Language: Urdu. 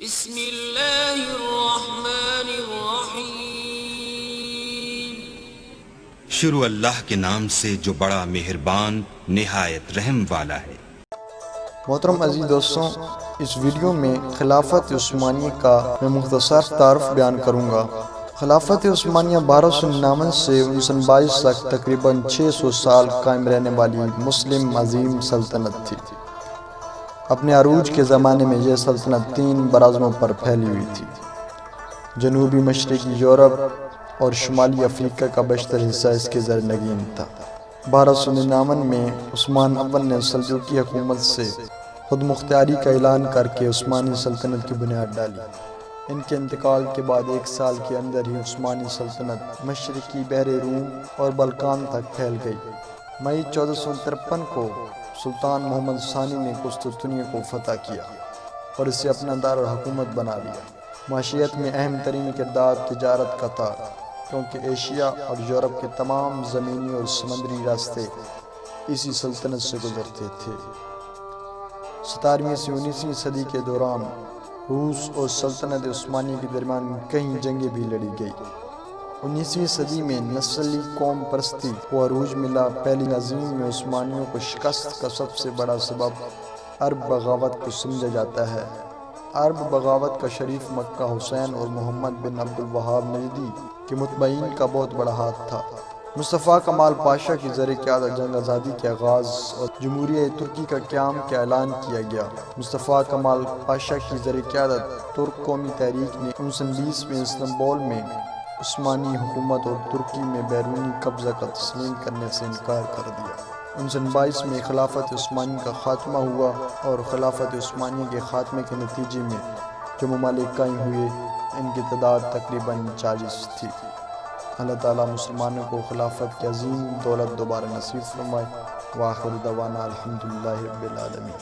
بسم اللہ الرحمن الرحیم۔ شروع اللہ کے نام سے جو بڑا مہربان نہایت رحم والا ہے۔ محترم عزیز دوستوں، اس ویڈیو میں خلافت عثمانیہ کا میں مختصر تعارف بیان کروں گا۔ خلافت عثمانیہ 1299 سے 1922 تک تقریباً 600 سال قائم رہنے والی مسلم عظیم سلطنت تھی۔ اپنے عروج کے زمانے میں یہ سلطنت 3 براعظموں پر پھیلی ہوئی تھی۔ جنوبی مشرقی یورپ اور شمالی افریقہ کا بیشتر حصہ اس کے زیر نگین تھا۔ 1299 میں عثمان اول نے سلجوقی حکومت سے خود مختاری کا اعلان کر کے عثمانی سلطنت کی بنیاد ڈالی۔ ان کے انتقال کے بعد 1 سال کے اندر ہی عثمانی سلطنت مشرقی بحر روم اور بلقان تک پھیل گئی۔ مئی 1453 کو سلطان محمد ثانی نے قسطنطنیہ کو فتح کیا اور اسے اپنا دارالحکومت بنا لیا۔ معیشت میں اہم ترین کردار تجارت کا تھا، کیونکہ ایشیا اور یورپ کے تمام زمینی اور سمندری راستے اسی سلطنت سے گزرتے تھے۔ 17ویں سے 19ویں صدی کے دوران روس اور سلطنت عثمانیہ کے درمیان کئی جنگیں بھی لڑی گئی۔ 19ویں صدی میں نسلی قوم پرستی کو عروج ملا۔ پہلی عظیم میں عثمانیوں کو شکست کا سب سے بڑا سبب عرب بغاوت کو سمجھا جاتا ہے۔ عرب بغاوت کا شریف مکہ حسین اور محمد بن عبد الوہاب نجدی کے متبعین کا بہت بڑا ہاتھ تھا۔ مصطفیٰ کمال پاشا کی زیر قیادت جنگ آزادی کے آغاز اور جمہوریہ ترکی کا قیام کا اعلان کیا گیا۔ مصطفیٰ کمال پاشا کی زیر قیادت ترک قومی تحریک نے 1920 میں استنبول میں عثمانی حکومت اور ترکی میں بیرونی قبضہ کا تسلیم کرنے سے انکار کر دیا۔ 1922 میں خلافت عثمانیہ کا خاتمہ ہوا اور خلافت عثمانیہ کے خاتمے کے نتیجے میں جو ممالک قائم ہوئے ان کی تعداد تقریباً 40 تھی۔ اللہ تعالیٰ مسلمانوں کو خلافت کی عظیم دولت دوبارہ نصیب فرمائے۔ وآخر دعوانا الحمدللہ رب العالمین۔